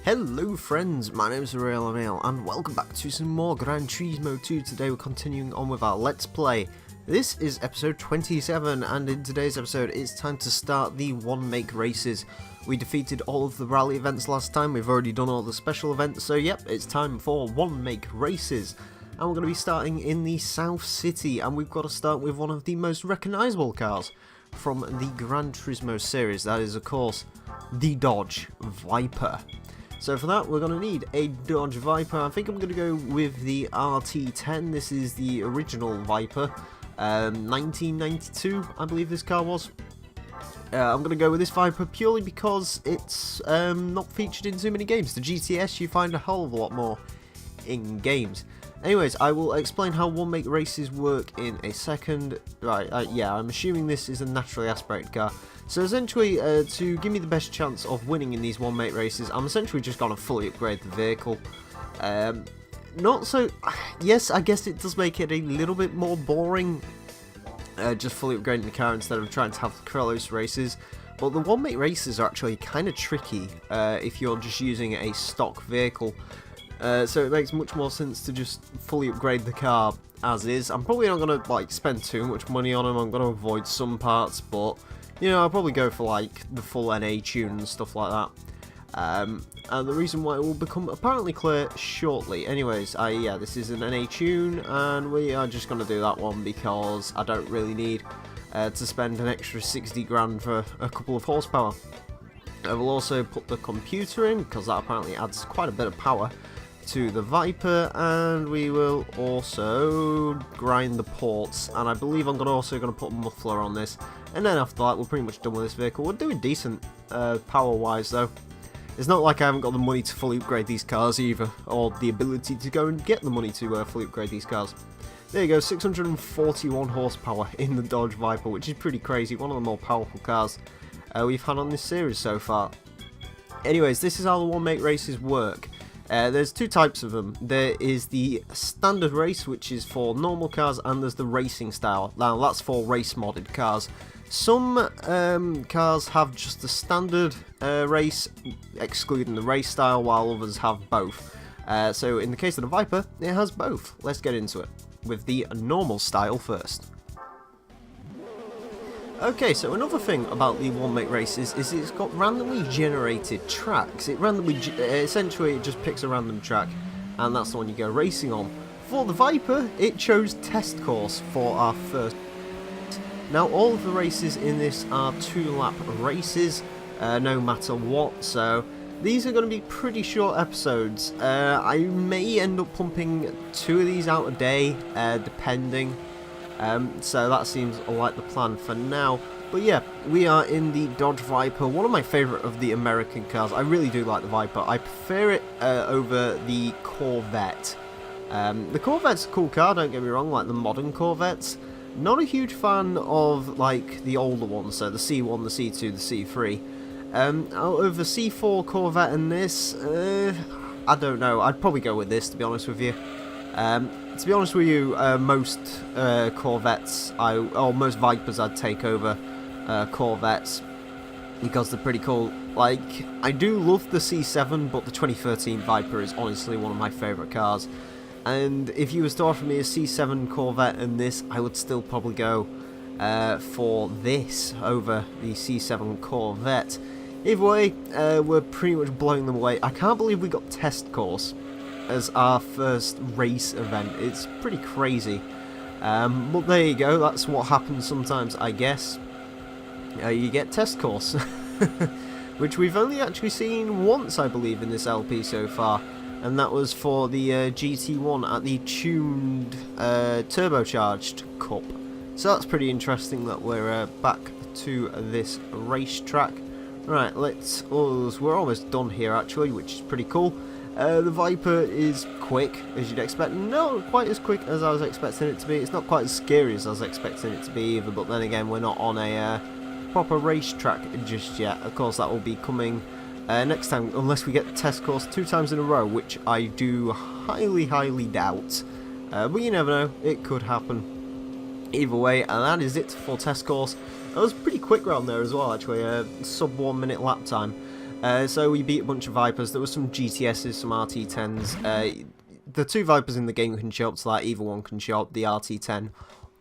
Hello friends, my name is Real Emile and welcome back to some more Gran Turismo 2. Today we're continuing on with our Let's Play. This is episode 27 and in today's episode it's time to start the one-make races. We defeated all of the rally events last time, we've already done all the special events, so yep, it's time for one-make races. And we're going to be starting in the South City and we've got to start with one of the most recognisable cars from the Gran Turismo series. That is of course the Dodge Viper. So for that we're going to need a Dodge Viper. I think I'm going to go with the RT10. This is the original Viper, 1992 I believe this car was. I'm going to go with this Viper purely because it's not featured in too many games. The GTS you find a hell of a lot more in games. Anyways, I will explain how one-make races work in a second. Right, yeah, I'm assuming this is a naturally aspirated car. So essentially, to give me the best chance of winning in these one-make races, I'm essentially just going to fully upgrade the vehicle. Not so... Yes, I guess it does make it a little bit more boring, just fully upgrading the car instead of trying to have the Corellos races. But the one-make races are actually kind of tricky if you're just using a stock vehicle. So it makes much more sense to just fully upgrade the car as is. I'm probably not going to like spend too much money on them. I'm going to avoid some parts, but you know, I'll probably go for like the full NA tune and stuff like that. And the reason why it will become apparently clear shortly. Anyways, yeah, this is an NA tune, and we are just going to do that one because I don't really need to spend an extra 60 grand for a couple of horsepower. I will also put the computer in because that apparently adds quite a bit of power to the Viper, and we will also grind the ports, and I believe I'm also going to put a muffler on this, and then after that we're pretty much done with this vehicle. We're doing decent power wise though. It's not like I haven't got the money to fully upgrade these cars either, or the ability to go and get the money to fully upgrade these cars. There you go, 641 horsepower in the Dodge Viper, which is pretty crazy, one of the more powerful cars we've had on this series so far. Anyways, this is how the one-make races work. There's two types of them. There is the standard race, which is for normal cars, and there's the racing style. Now that's for race modded cars. Some cars have just the standard race, excluding the race style, while others have both. So in the case of the Viper, it has both. Let's get into it with the normal style first. Okay, so another thing about the one-make races is it's got randomly generated tracks. It randomly, essentially, it just picks a random track, and that's the one you go racing on. For the Viper, it chose test course for our first. Now, all of the races in this are 2-lap races, no matter what, so these are going to be pretty short episodes. I may end up pumping 2 of these out a day, depending. So that seems like the plan for now. But yeah, we are in the Dodge Viper, one of my favourite of the American cars. I really do like the Viper. I prefer it over the Corvette. The Corvette's a cool car, don't get me wrong, like the modern Corvettes. Not a huge fan of like the older ones, so the C1, the C2, the C3. Out of the C4 Corvette and this, I don't know. I'd probably go with this, to be honest with you. To be honest with you, most Corvettes, or most Vipers I'd take over Corvettes because they're pretty cool. Like, I do love the C7, but the 2013 Viper is honestly one of my favourite cars. And if you was to offer me a C7 Corvette and this, I would still probably go for this over the C7 Corvette. Either way, we're pretty much blowing them away. I can't believe we got test course as our first race event. It's pretty crazy, but there you go, that's what happens sometimes, I guess. You get test course, which we've only actually seen once, I believe, in this LP so far, and that was for the GT1 at the tuned turbocharged cup. So that's pretty interesting that we're back to this racetrack. Right, we're almost done here actually, which is pretty cool. The Viper is quick, as you'd expect. Not quite as quick as I was expecting it to be. It's not quite as scary as I was expecting it to be either, but then again, we're not on a proper racetrack just yet. Of course, that will be coming next time, unless we get the test course 2 times in a row, which I do highly, highly doubt. But you never know, it could happen. Either way, and that is it for test course. That was pretty quick round there as well, actually, sub 1 minute lap time. So we beat a bunch of Vipers. There were some GTSs, some RT10s. The two Vipers in the game can show up to that. Either one can show up, the RT10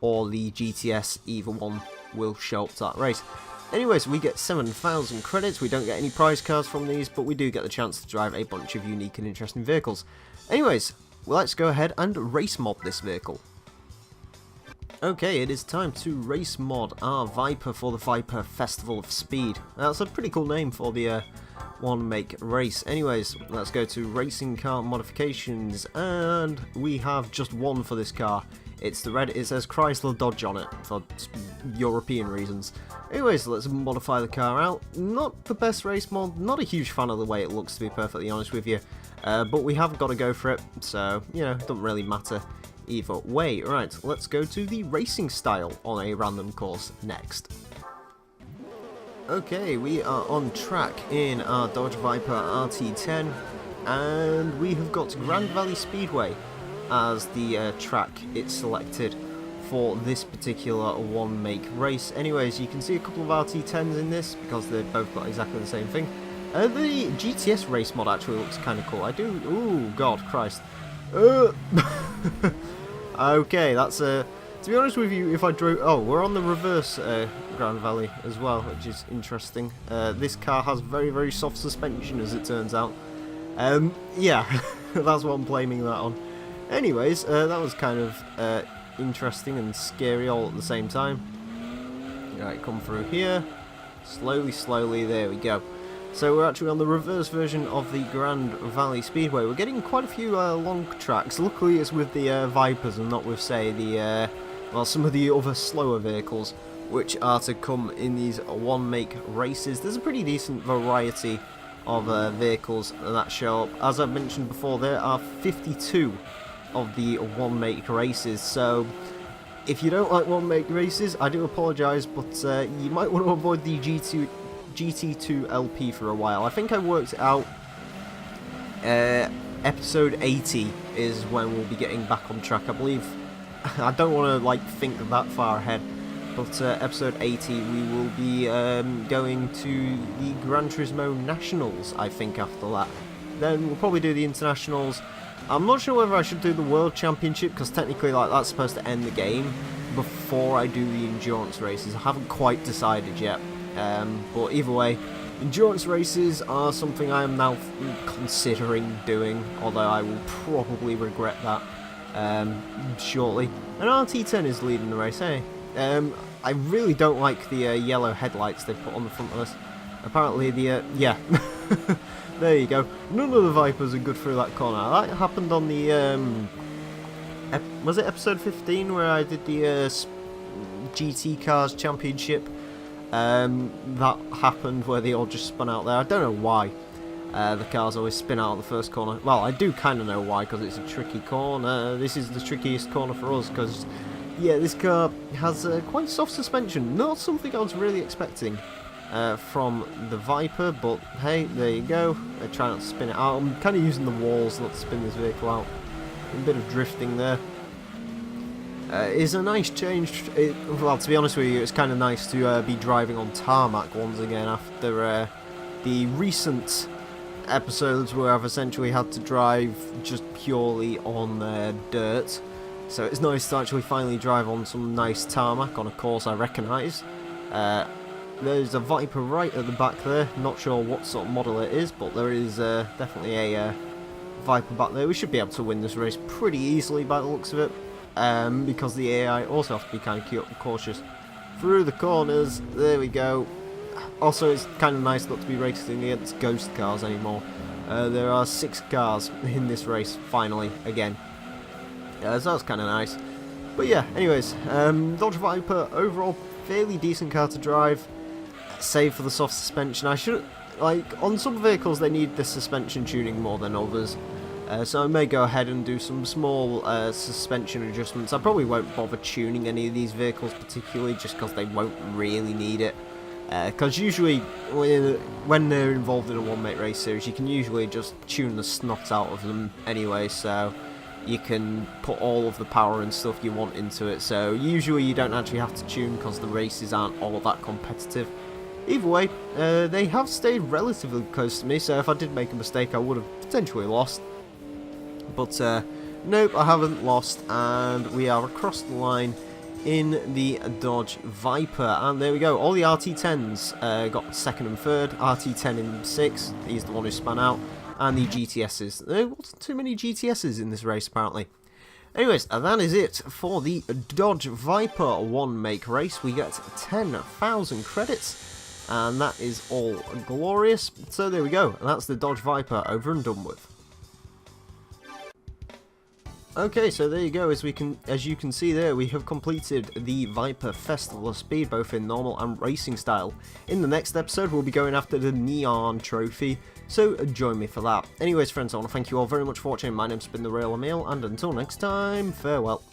or the GTS. Either one will show up to that race. Anyways, we get 7,000 credits. We don't get any prize cards from these, but we do get the chance to drive a bunch of unique and interesting vehicles. Anyways, well, let's go ahead and race mod this vehicle. Okay, it is time to race mod our Viper for the Viper Festival of Speed. That's a pretty cool name for the one make race. Anyways, let's go to racing car modifications, and we have just one for this car. It's the red, it says Chrysler Dodge on it, for European reasons. Anyways, let's modify the car out. Not the best race mod, not a huge fan of the way it looks, to be perfectly honest with you. But we have got to go for it, so, you know, it doesn't really matter either way. Right, let's go to the racing style on a random course next. Okay, we are on track in our Dodge Viper RT10, and we have got Grand Valley Speedway as the track it's selected for this particular one make race. Anyways, you can see a couple of RT10s in this because they've both got exactly the same thing. The GTS race mod actually looks kind of cool. Ooh, God, Christ. Okay, that's to be honest with you, if I drove... Oh, we're on the reverse Grand Valley as well, which is interesting. This car has very, very soft suspension, as it turns out. Yeah, that's what I'm blaming that on. Anyways, that was kind of interesting and scary all at the same time. Right, come through here. Slowly, slowly, there we go. So we're actually on the reverse version of the Grand Valley Speedway. We're getting quite a few long tracks. Luckily it's with the Vipers and not with, say, the well, some of the other slower vehicles which are to come in these one make races. There's a pretty decent variety of vehicles that show up. As I've mentioned before, there are 52 of the one make races, so if you don't like one make races, I do apologise, but you might want to avoid the GT2 LP for a while. I think I worked out episode 80 is when we'll be getting back on track, I believe. I don't want to like think that far ahead, but episode 80 we will be going to the Gran Turismo Nationals, I think, after that. Then we'll probably do the Internationals. I'm not sure whether I should do the World Championship, because technically like that's supposed to end the game before I do the endurance races. I haven't quite decided yet. But either way, endurance races are something I am now considering doing, although I will probably regret that shortly. And RT10 is leading the race, hey? I really don't like the yellow headlights they put on the front of this. Apparently the, yeah, there you go. None of the Vipers are good through that corner. That happened on the, was it episode 15 where I did the GT Cars Championship? That happened where they all just spun out there. I don't know why the cars always spin out of the first corner. Well, I do kind of know why, because it's a tricky corner. This is the trickiest corner for us, because, yeah, this car has quite soft suspension. Not something I was really expecting from the Viper, but hey, there you go. I try not to spin it out. I'm kind of using the walls not to spin this vehicle out. A bit of drifting there. It's a nice change. Well, to be honest with you, it's kind of nice to be driving on tarmac once again after the recent episodes where I've essentially had to drive just purely on dirt. So it's nice to actually finally drive on some nice tarmac on a course I recognise. There's a Viper right at the back there. Not sure what sort of model it is, but there is definitely a Viper back there. We should be able to win this race pretty easily by the looks of it. Because the AI also have to be kind of cautious through the corners. There we go. Also, it's kind of nice not to be racing against ghost cars anymore. There are 6 cars in this race finally again, so that's kind of nice. But yeah, anyways, Dodge Viper overall fairly decent car to drive, save for the soft suspension. I should, like, on some vehicles they need the suspension tuning more than others. So I may go ahead and do some small suspension adjustments. I probably won't bother tuning any of these vehicles particularly, just because they won't really need it. Because usually when they're involved in a one-make race series, you can usually just tune the snot out of them anyway, so you can put all of the power and stuff you want into it. So usually you don't actually have to tune because the races aren't all that competitive. Either way, they have stayed relatively close to me, so if I did make a mistake I would have potentially lost. But nope, I haven't lost, and we are across the line in the Dodge Viper. And there we go, all the RT10s got second and third, RT10 in 6th, he's the one who spun out, and the GTSs. There wasn't too many GTSs in this race apparently. Anyways, that is it for the Dodge Viper one make race. We get 10,000 credits, and that is all glorious. So there we go, and that's the Dodge Viper over and done with. Okay, so there you go. As you can see there, we have completed the Viper Festival of Speed, both in normal and racing style. In the next episode, we'll be going after the Neon Trophy, so join me for that. Anyways, friends, I want to thank you all very much for watching. My name's been the Real Emile, and until next time, farewell.